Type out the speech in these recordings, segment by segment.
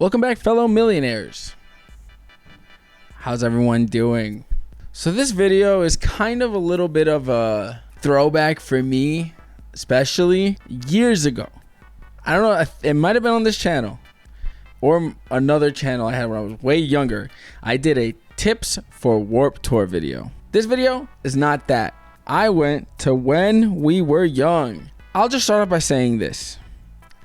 Welcome back, fellow millionaires. How's everyone doing? So this video is kind of a little bit of a throwback for me, especially years ago. I don't know, it might have been on this channel or another channel I had when I was way younger. I did a tips for Warped Tour video. This video is not that. I went to When We Were Young. I'll just start off by saying this.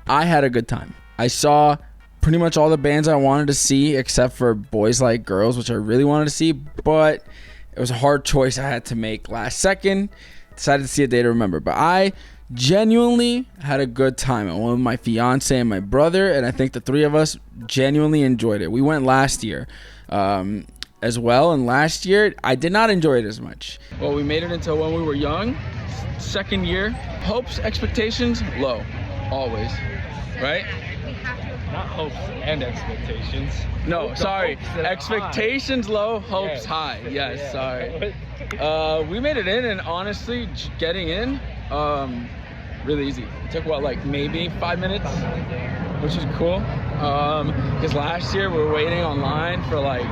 I had a good time. I saw pretty much all the bands I wanted to see except for Boys Like Girls, which I really wanted to see, but it was a hard choice I had to make last second. Decided to see A Day to Remember, but I genuinely had a good time. I went with my fiance and my brother, and I think the three of us genuinely enjoyed it. We went last year as well, and last year I did not enjoy it as much. Well, we made it until When We Were Young, second year. Hopes, expectations, low, always, right? Not hopes and expectations. No, sorry. Expectations low, hopes high. Yes, yeah. Sorry. We made it in, and honestly, getting in, really easy. It took what, like maybe 5 minutes, which is cool. Because last year we were waiting online for like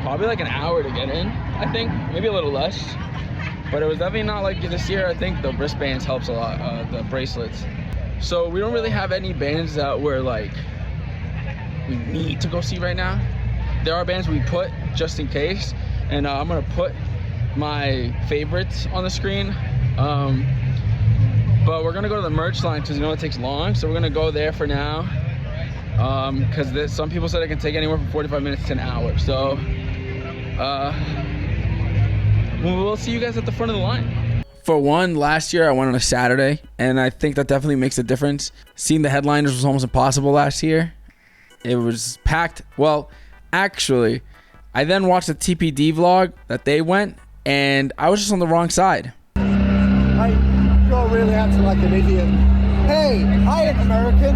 probably like an hour to get in. I think maybe a little less, but it was definitely not like this year. I think the wristbands helps a lot, the bracelets. So we don't really have any bands that we're like we need to go see right now. There are bands we put just in case, and I'm gonna put my favorites on the screen. But we're gonna go to the merch line because you know it takes long, so we're gonna go there for now. Because some people said it can take anywhere from 45 minutes to an hour. So we'll see you guys at the front of the line. For one, last year I went on a Saturday, and I think that definitely makes a difference. Seeing the headliners was almost impossible last year. It was packed. Well, actually, I then watched the TPD vlog that they went, and I was just on the wrong side. Hey, you're really acting like an idiot. Hey, I am American.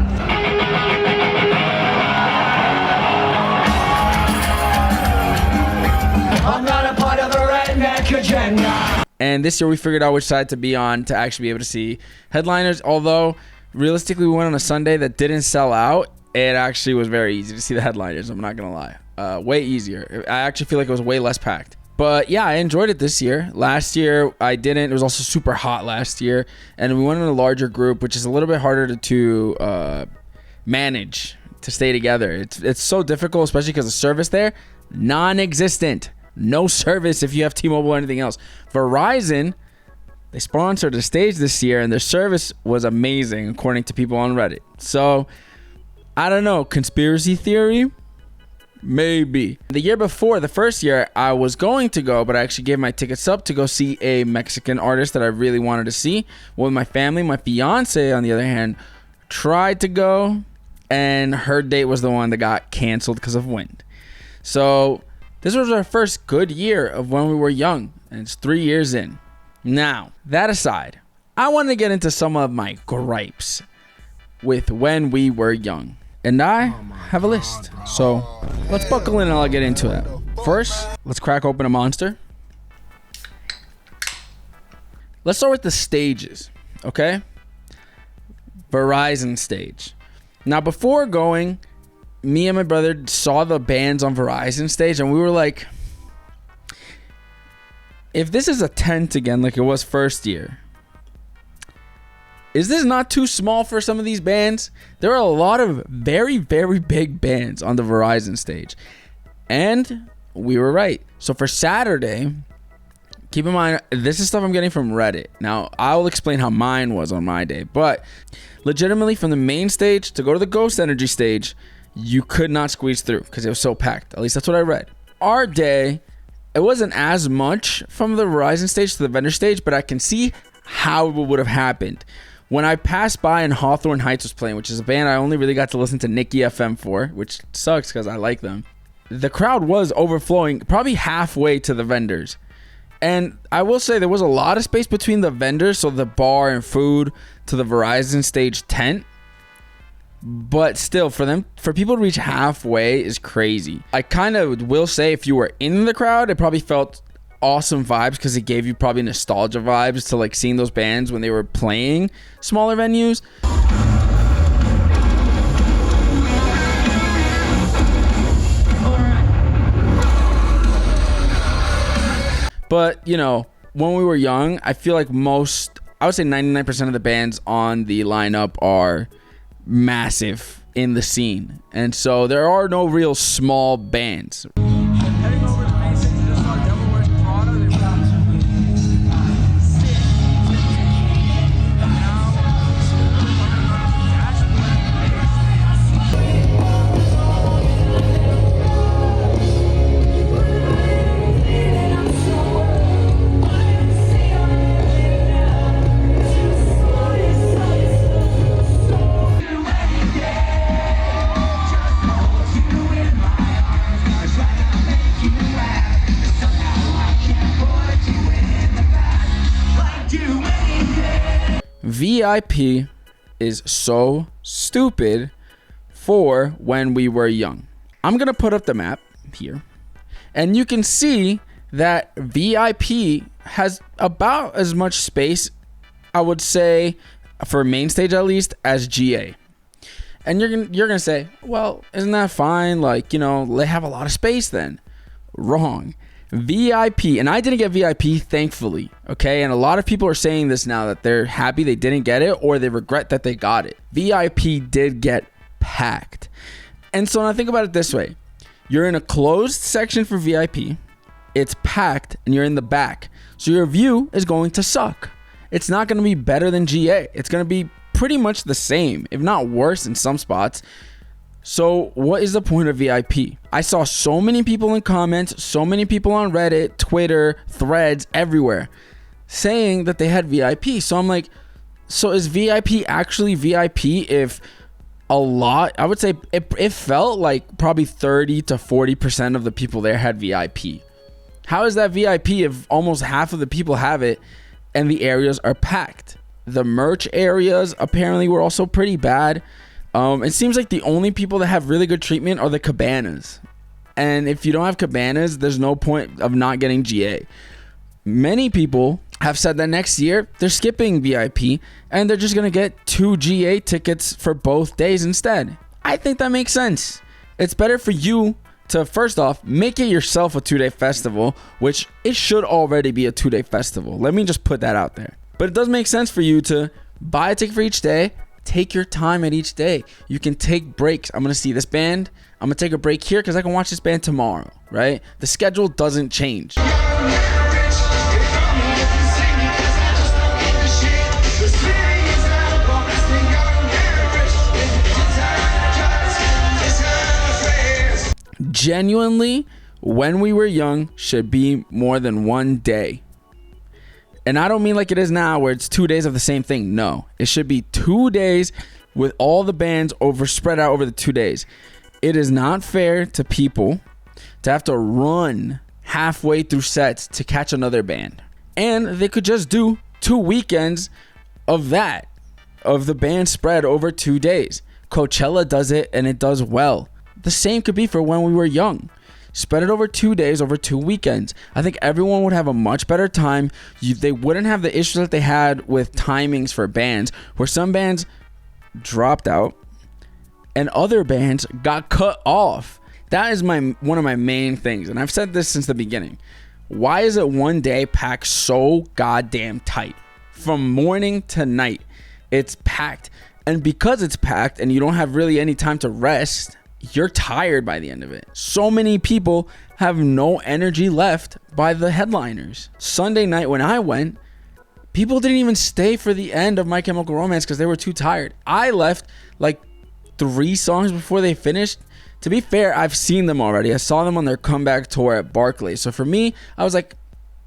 I'm not a part of the redneck agenda. And this year we figured out which side to be on to actually be able to see headliners. Although, realistically, we went on a Sunday that didn't sell out. It actually was very easy to see the headliners, I'm not going to lie. Way easier. I actually feel like it was way less packed. But yeah, I enjoyed it this year. Last year, I didn't. It was also super hot last year. And we went in a larger group, which is a little bit harder to manage, to stay together. It's so difficult, especially because the service there, non-existent. No service if you have T-Mobile or anything else. Verizon, they sponsored the stage this year, and their service was amazing, according to people on Reddit. So, I don't know. Conspiracy theory? Maybe. The year before, the first year, I was going to go, but I actually gave my tickets up to go see a Mexican artist that I really wanted to see. With my family, my fiance, on the other hand, tried to go, and her date was the one that got canceled because of wind. So, this was our first good year of When We Were Young, and it's 3 years in. Now, that aside, I want to get into some of my gripes with When We Were Young. And I have a list. So, let's buckle in and I'll get into that. First, let's crack open a Monster. Let's start with the stages, okay? Verizon stage. Now, before going, me and my brother saw the bands on Verizon stage, and we were like, if this is a tent again like it was first year, is this not too small for some of these bands? There are a lot of very, very big bands on the Verizon stage, and we were right. So for Saturday, keep in mind, this is stuff I'm getting from Reddit. Now, I'll explain how mine was on my day, but legitimately from the main stage to go to the Ghost Energy stage, you could not squeeze through because it was so packed. At least that's what I read. Our day, it wasn't as much from the Verizon stage to the vendor stage, but I can see how it would have happened. When I passed by and Hawthorne Heights was playing, which is a band I only really got to listen to Nicky FM for, which sucks because I like them. The crowd was overflowing probably halfway to the vendors. And I will say there was a lot of space between the vendors, so the bar and food, to the Verizon stage tent. But still, for people to reach halfway is crazy. I kind of will say if you were in the crowd, it probably felt awesome vibes because it gave you probably nostalgia vibes to like seeing those bands when they were playing smaller venues. But, you know, when we were young, I feel like I would say 99% of the bands on the lineup are massive in the scene. And so there are no real small bands. Heading over to Mason to just saw Devil Wears Prada. They were VIP is so stupid for When We Were Young. I'm going to put up the map here, and you can see that VIP has about as much space, I would say, for main stage at least, as GA. And you're gonna say, well, isn't that fine? Like, you know, they have a lot of space then. Wrong. VIP, and I didn't get VIP, thankfully, okay? And a lot of people are saying this now, that they're happy they didn't get it, or they regret that they got it. VIP did get packed. And so when I think about it this way, you're in a closed section for VIP, it's packed, and you're in the back. So your view is going to suck. It's not going to be better than GA. It's going to be pretty much the same, if not worse in some spots. So what is the point of VIP? I saw so many people in comments, so many people on Reddit, Twitter, Threads, everywhere saying that they had VIP. So I'm like, so is VIP actually VIP if a lot, I would say it felt like probably 30 to 40% of the people there had VIP. How is that VIP if almost half of the people have it and the areas are packed? The merch areas apparently were also pretty bad. It seems like the only people that have really good treatment are the cabanas. And if you don't have cabanas, there's no point of not getting GA. Many people have said that next year they're skipping VIP and they're just going to get 2 GA tickets for both days instead. I think that makes sense. It's better for you to, first off, make it yourself a 2-day festival, which it should already be a 2-day festival. Let me just put that out there. But it does make sense for you to buy a ticket for each day. Take your time at each day. You can take breaks. I'm going to see this band. I'm going to take a break here because I can watch this band tomorrow, right? The schedule doesn't change. Genuinely, When We Were Young should be more than one day. And I don't mean like it is now where it's 2 days of the same thing. No, it should be 2 days with all the bands spread out over the 2 days. It is not fair to people to have to run halfway through sets to catch another band. And they could just do 2 weekends of that, of the band spread over 2 days. Coachella does it and it does well. The same could be for When We Were Young. Spread it over 2 days, over 2 weekends. I think everyone would have a much better time. They wouldn't have the issues that they had with timings for bands, where some bands dropped out and other bands got cut off. That is one of my main things, and I've said this since the beginning. Why is it one day packed so goddamn tight? From morning to night, it's packed. And because it's packed and you don't have really any time to rest, you're tired by the end of it. So many people have no energy left by the headliners. Sunday night when I went, people didn't even stay for the end of My Chemical Romance because they were too tired. I left like 3 songs before they finished. To be fair, I've seen them already. I saw them on their comeback tour at Barclays. So for me, I was like,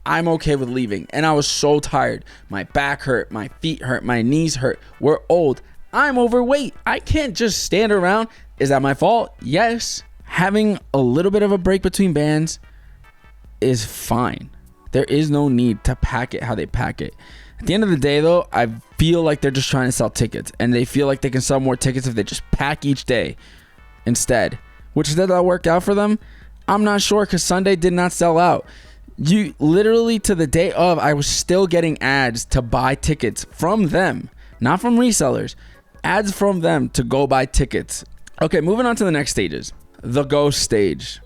I'm okay with leaving. And I was so tired. My back hurt, my feet hurt, my knees hurt. We're old. I'm overweight. I can't just stand around. Is that my fault? Yes. Having a little bit of a break between bands is fine. There is no need to pack it how they pack it. At the end of the day, though, I feel like they're just trying to sell tickets, and they feel like they can sell more tickets if they just pack each day instead. Which did that work out for them? I'm not sure, because Sunday did not sell out. You literally, to the day of, I was still getting ads to buy tickets from them, not from resellers. Ads from them to go buy tickets. Okay, moving on to the next stages. The Ghost stage.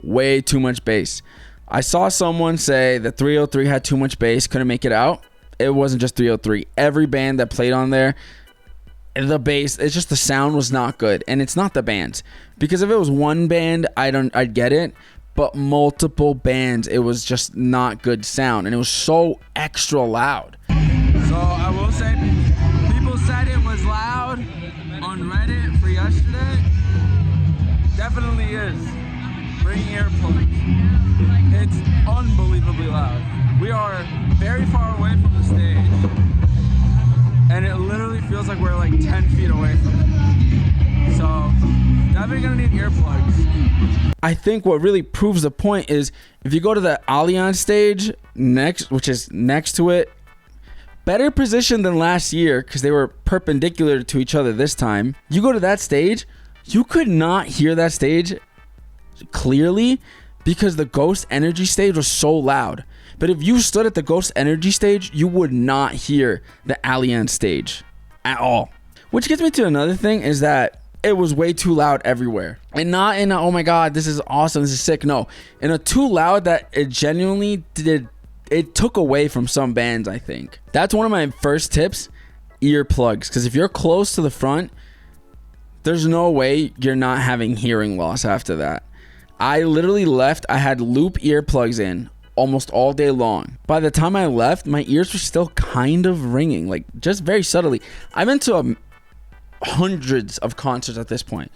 Way too much bass. I saw someone say that 303 had too much bass, couldn't make it out. It wasn't just 303. Every band that played on there, the bass, it's just the sound was not good. And it's not the bands. Because if it was one band, I'd get it. But multiple bands, it was just not good sound. And it was so extra loud. So I will say, people said it was loud on Reddit for yesterday. Definitely is. Bring earplugs. It's unbelievably loud. We are very far away from the stage, and it literally feels like we're like 10 feet away from it. So definitely gonna need earplugs. I think what really proves the point is if you go to the Allianz stage next, which is next to it, better position than last year because they were perpendicular to each other this time. You go to that stage, you could not hear that stage clearly because the Ghost Energy stage was so loud. But if you stood at the Ghost Energy stage, you would not hear the Allianz stage at all. Which gets me to another thing is that it was way too loud everywhere. And not in a, oh my God, this is awesome, this is sick. No, in a too loud that it genuinely it took away from some bands, I think. That's one of my first tips, earplugs. Because if you're close to the front, there's no way you're not having hearing loss after that. I literally left, I had loop earplugs in almost all day long. By the time I left, my ears were still kind of ringing, like just very subtly. I've been to hundreds of concerts at this point,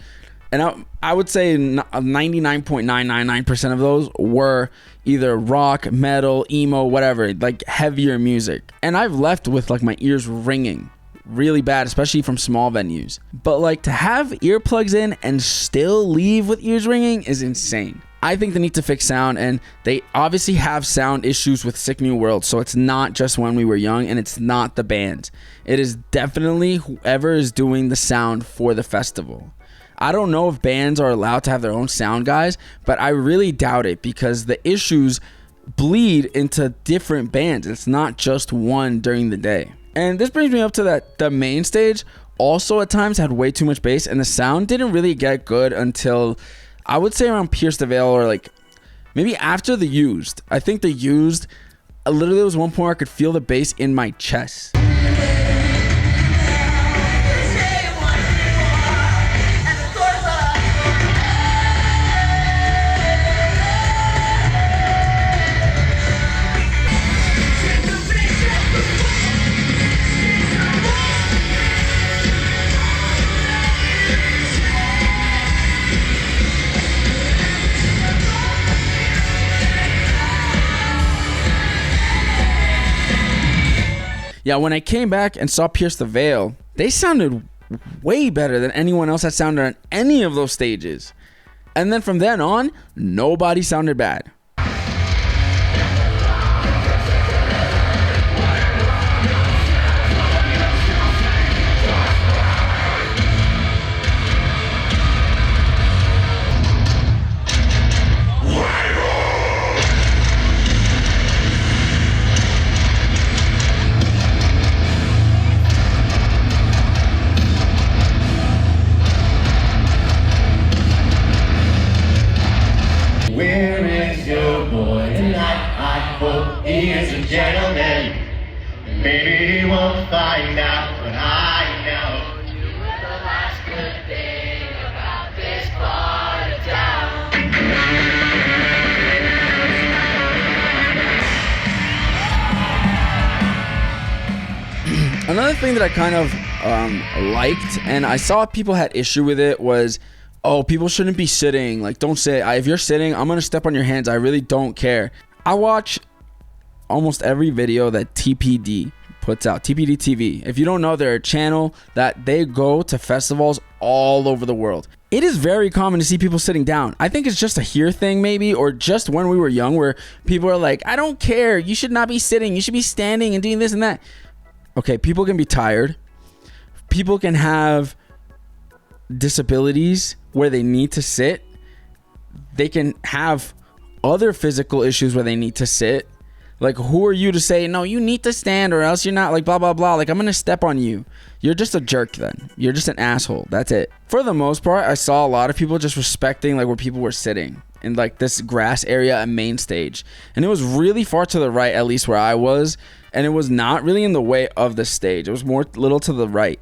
and I would say 99.999% of those were either rock, metal, emo, whatever, like heavier music. And I've left with like my ears ringing really bad, especially from small venues. But like to have earplugs in and still leave with ears ringing is insane. I think they need to fix sound, and they obviously have sound issues with Sick New World, so it's not just When We Were Young, and it's not the band. It is definitely whoever is doing the sound for the festival. I don't know if bands are allowed to have their own sound guys, but I really doubt it because the issues bleed into different bands. It's not just one during the day. And this brings me up to that the main stage also at times had way too much bass, and the sound didn't really get good until I would say around Pierce the Veil, or like maybe after the Used. I think the Used, literally there was one point where I could feel the bass in my chest. Yeah, when I came back and saw Pierce the Veil, they sounded way better than anyone else that sounded on any of those stages. And then from then on, nobody sounded bad. Where is your boy tonight? I hope he is a gentleman. Maybe he won't find out, but I know. You were the last good thing about this part of town. Another thing that I kind of liked, and I saw people had issue with it, was oh, people shouldn't be sitting. Like, don't sit. If you're sitting, I'm going to step on your hands. I really don't care. I watch almost every video that TPD puts out. TPD TV. If you don't know, they're a channel that they go to festivals all over the world. It is very common to see people sitting down. I think it's just a here thing maybe, or just When We Were Young, where people are like, I don't care. You should not be sitting. You should be standing and doing this and that. Okay, people can be tired. People can have disabilities where they need to sit. They can have other physical issues where they need to sit. Like, who are you to say, no, you need to stand or else you're not, like, blah, blah, blah. Like, I'm going to step on you. You're just a jerk then. You're just an asshole. That's it. For the most part, I saw a lot of people just respecting, like, where people were sitting in, like, this grass area at main stage. And it was really far to the right, at least where I was. And it was not really in the way of the stage. It was more little to the right.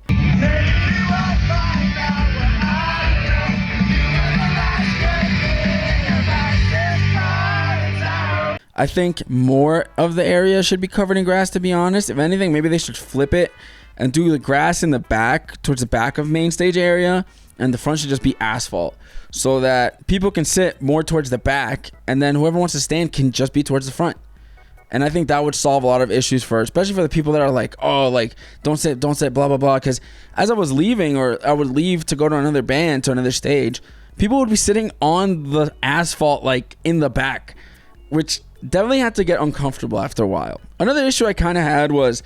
I think more of the area should be covered in grass, to be honest. If anything, maybe they should flip it and do the grass in the back, towards the back of main stage area, and the front should just be asphalt so that people can sit more towards the back, and then whoever wants to stand can just be towards the front. And I think that would solve a lot of issues especially for the people that are like, oh, like, don't sit, blah, blah, blah. Because as I was leaving, or I would leave to go to another band, to another stage, people would be sitting on the asphalt, like, in the back, which definitely had to get uncomfortable after a while. Another issue I kind of had was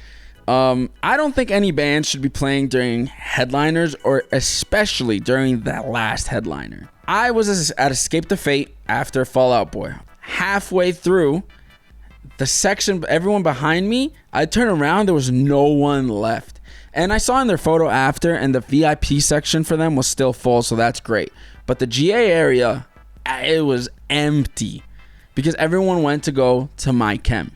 I don't think any band should be playing during headliners, or especially during that last headliner. I was at Escape the Fate after Fall Out Boy. Halfway through the section, everyone behind me, I turned around, there was no one left. And I saw in their photo after, and the VIP section for them was still full, so that's great. But the GA area, it was empty, because everyone went to go to My Chem.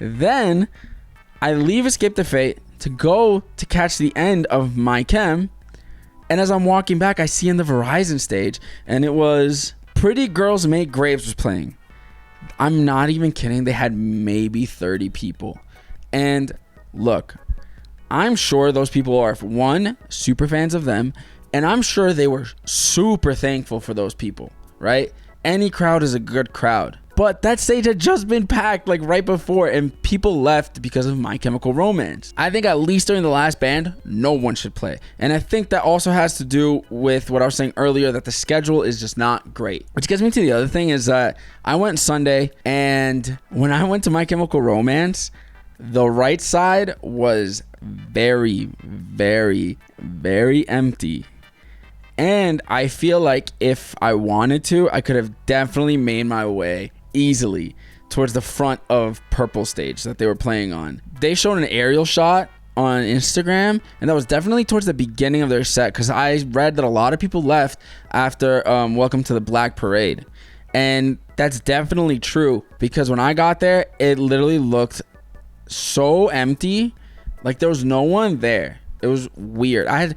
Then I leave Escape the Fate to go to catch the end of My Chem, and as I'm walking back, I see in the Verizon stage, and it was Pretty Girls Make Graves was playing. I'm not even kidding. They had maybe 30 people. And look, I'm sure those people are, one, super fans of them, and I'm sure they were super thankful for those people, right? Any crowd is a good crowd. But that stage had just been packed, like, right before, and people left because of My Chemical Romance. I think at least during the last band, no one should play. And I think that also has to do with what I was saying earlier, that the schedule is just not great. Which gets me to the other thing is that I went Sunday, and when I went to My Chemical Romance, the right side was very, very, very empty. And I feel like if I wanted to, I could have definitely made my way easily towards the front of Purple stage that they were playing on. They showed an aerial shot on Instagram, and that was definitely towards the beginning of their set, because I read that a lot of people left after Welcome to the Black Parade. And that's definitely true, because when I got there, it literally looked so empty. Like, there was no one there. It was weird. I had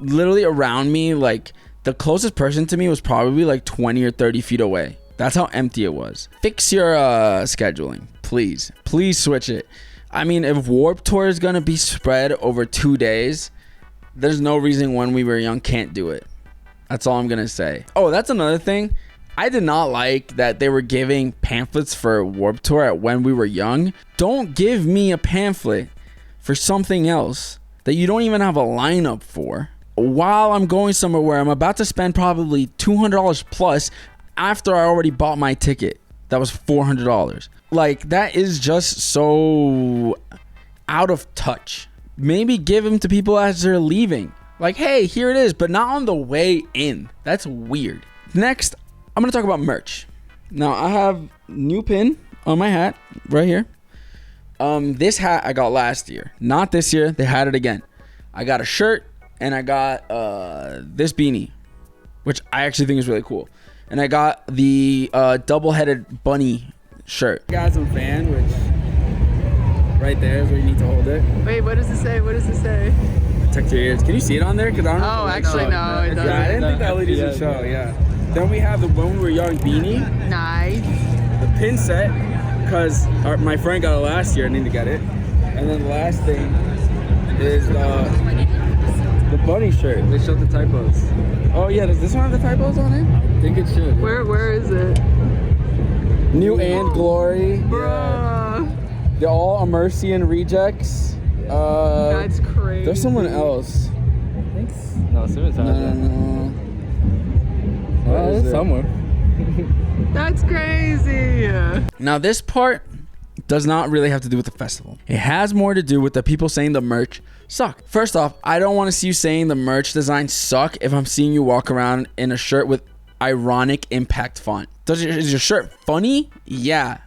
literally around me, like, the closest person to me was probably like 20 or 30 feet away. That's how empty it was. Fix your scheduling, please. Please switch it. I mean, if Warped Tour is gonna be spread over 2 days, there's no reason When We Were Young can't do it. That's all I'm gonna say. Oh, that's another thing. I did not like that they were giving pamphlets for Warped Tour at When We Were Young. Don't give me a pamphlet for something else that you don't even have a lineup for, while I'm going somewhere where I'm about to spend probably $200 plus after I already bought my ticket. That was $400. Like, that is just so out of touch. Maybe give them to people as they're leaving. Like, hey, here it is, but not on the way in. That's weird. Next, I'm going to talk about merch. Now, I have new pin on my hat right here. This hat I got last year. Not this year. They had it again. I got a shirt, and I got this beanie, which I actually think is really cool. And I got the double-headed bunny shirt. Gasm fan, which right there is where you need to hold it. Wait, what does it say? What does it say? Protect your ears. Can you see it on there? Cause I don't know. Oh, actually, no, it doesn't. Yeah, I didn't think the LEDs would show. Yeah. Then we have the When We Were Young beanie, Nice. the pin set, because my friend got it last year. I need to get it. And then the last thing is the bunny shirt. They showed the typos. Oh yeah, does this one have the typos on it? I think it should. Where is it? New and Glory. Bruh. Yeah. They're all Immersian rejects. That's crazy. There's someone else. No, Simmons has it. No. Well, it's somewhere. That's crazy. Now this part does not really have to do with the festival. It has more to do with the people saying the merch suck. First off, I don't want to see you saying the merch designs suck if I'm seeing you walk around in a shirt with ironic impact font. Is your shirt funny? Yeah.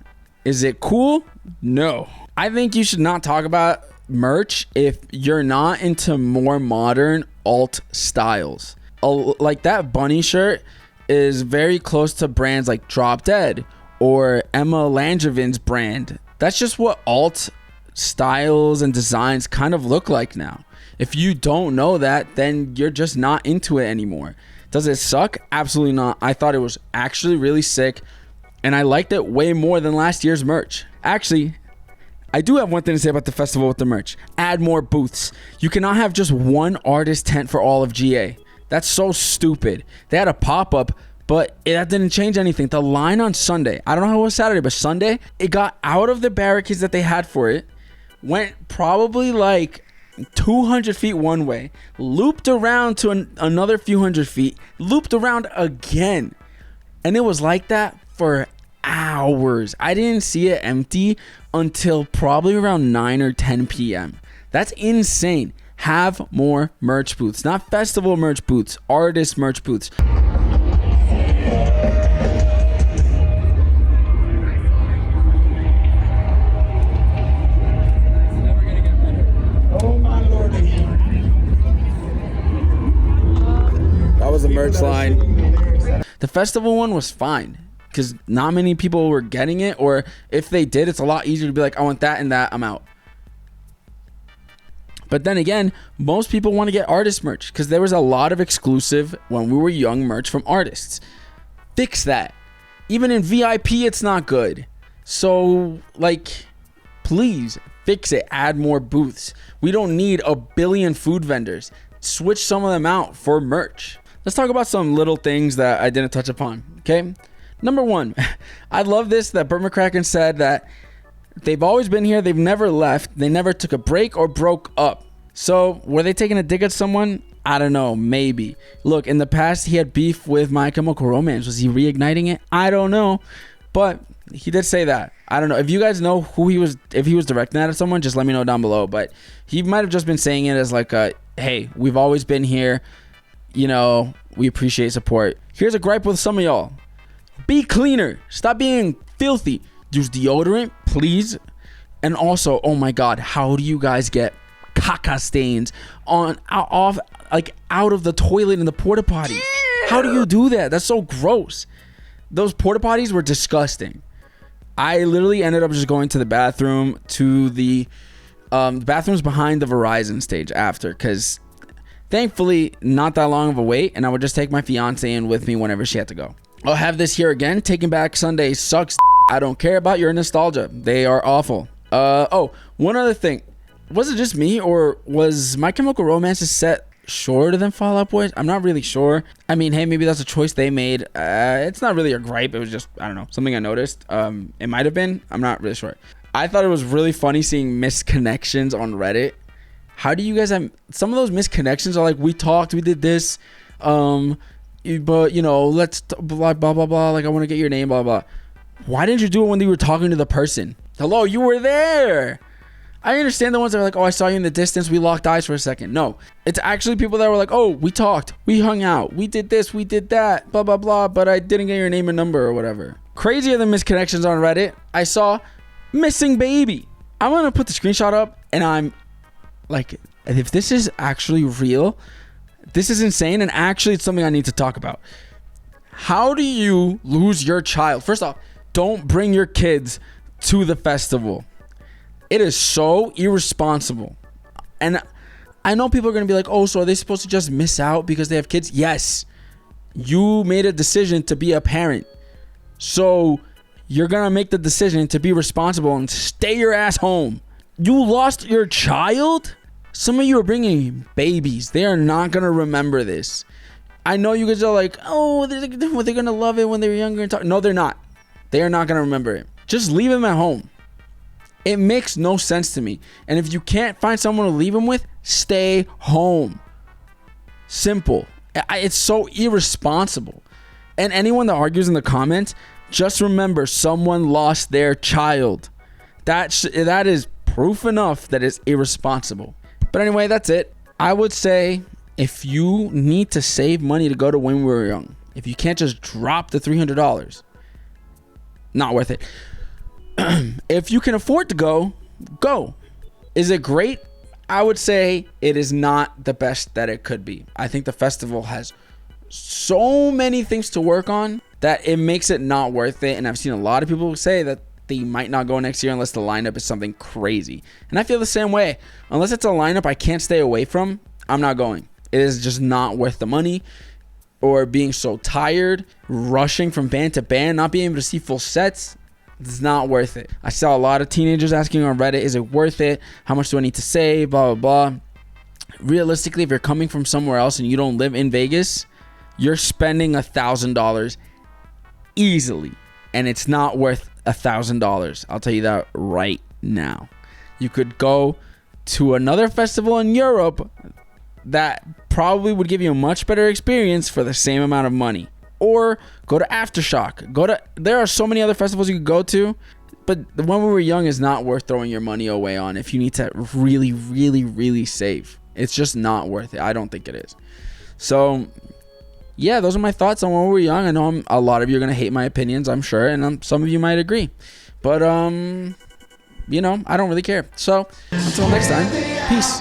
Is it cool? No. I think you should not talk about merch if you're not into more modern alt styles. Like that bunny shirt is very close to brands like Drop Dead or Emma Langevin's brand. That's just what alt styles and designs kind of look like now. If you don't know that, then you're just not into it anymore. Does it suck? Absolutely not. I thought it was actually really sick, and I liked it way more than last year's merch. Actually, I do have one thing to say about the festival with the merch. Add more booths. You cannot have just one artist tent for all of GA. That's so stupid. They had a pop-up, but that didn't change anything. The line on Sunday, I don't know how it was Saturday, but Sunday, it got out of the barricades that they had for it, went probably like 200 feet one way, looped around to another few hundred feet, looped around again. And it was like that for hours. I didn't see it empty until probably around 9 or 10 p.m. That's insane. Have more merch booths, not festival merch booths, artist merch booths. That was the merch line. The festival one was fine because not many people were getting it, or if they did, it's a lot easier to be like, I want that and that, I'm out. But then again, most people want to get artist merch because there was a lot of exclusive When We Were Young merch from artists. Fix that. Even in VIP, it's not good. So, like, please fix it. Add more booths. We don't need a billion food vendors. Switch some of them out for merch. Let's talk about some little things that I didn't touch upon, okay? Number one, I love this that Burt McCracken said that they've always been here. They've never left. They never took a break or broke up. So were they taking a dig at someone? I don't know. Maybe. Look, in the past, he had beef with My Chemical Romance. Was he reigniting it? I don't know. But he did say that. I don't know. If you guys know who he was, if he was directing that at someone, just let me know down below. But he might have just been saying it as like a, hey, we've always been here. You know, we appreciate support. Here's a gripe with some of y'all. Be cleaner. Stop being filthy. Use deodorant, please. And also, oh my God, how do you guys get caca stains out of the toilet in the porta potty? How do you do that? That's so gross. Those porta potties were disgusting. I literally ended up just going to the bathroom, to the bathrooms behind the Verizon stage after, because thankfully not that long of a wait, and I would just take my fiance in with me whenever she had to go. I'll have this here again. Taking Back Sunday sucks. I don't care about your nostalgia. They are awful. Oh, one other thing. Was it just me, or was My Chemical Romance's set shorter than Fall Out Boy's? I'm not really sure. I mean, hey, maybe that's a choice they made. It's not really a gripe. It was just, I don't know, something I noticed. It might have been. I'm not really sure. I thought it was really funny seeing misconnections on Reddit. How do you guys have... Some of those misconnections are like, we talked, we did this, but, you know, let's... blah, blah, blah, blah. Like, I want to get your name, blah, blah. Why didn't you do it when you were talking to the person? Hello, you were there. I understand the ones that are like, oh, I saw you in the distance. We locked eyes for a second. No, it's actually people that were like, oh, we talked. We hung out. We did this. We did that. Blah, blah, blah. But I didn't get your name and number or whatever. Crazier than misconnections on Reddit, I saw missing baby. I'm going to put the screenshot up, and I'm like, And if this is actually real, this is insane. And actually, it's something I need to talk about. How do you lose your child? First off, don't bring your kids to the festival. It is so irresponsible. And I know people are going to be like, oh, so are they supposed to just miss out because they have kids? Yes. You made a decision to be a parent. So you're going to make the decision to be responsible and stay your ass home. You lost your child? Some of you are bringing babies. They are not going to remember this. I know you guys are like, oh, they're going to love it when they were younger and talk. No, they're not. They are not going to remember it. Just leave them at home. It makes no sense to me. And if you can't find someone to leave them with, stay home. Simple. It's so irresponsible. And anyone that argues in the comments, just remember someone lost their child. That is proof enough that it's irresponsible. But anyway, that's it. I would say if you need to save money to go to When We Were Young, if you can't just drop the $300, not worth it. If you can afford to go, go. Is it great? I would say it is not the best that it could be. I think the festival has so many things to work on that it makes it not worth it. And I've seen a lot of people say that they might not go next year unless the lineup is something crazy. And I feel the same way. Unless it's a lineup I can't stay away from, I'm not going. It is just not worth the money, or being so tired, rushing from band to band, not being able to see full sets. It's not worth it. I saw a lot of teenagers asking on Reddit, is it worth it? How much do I need to save? Blah, blah, blah. Realistically, if you're coming from somewhere else and you don't live in Vegas, you're spending $1,000 easily. And it's not worth $1,000. I'll tell you that right now. You could go to another festival in Europe that probably would give you a much better experience for the same amount of money. Or go to Aftershock. There are so many other festivals you could go to, but the When We Were Young is not worth throwing your money away on if you need to really, really, really save. It's just not worth it. I don't think it is. So, yeah, those are my thoughts on When We Were Young. I know a lot of you are going to hate my opinions, I'm sure, and some of you might agree. But, I don't really care. So, until next time, peace.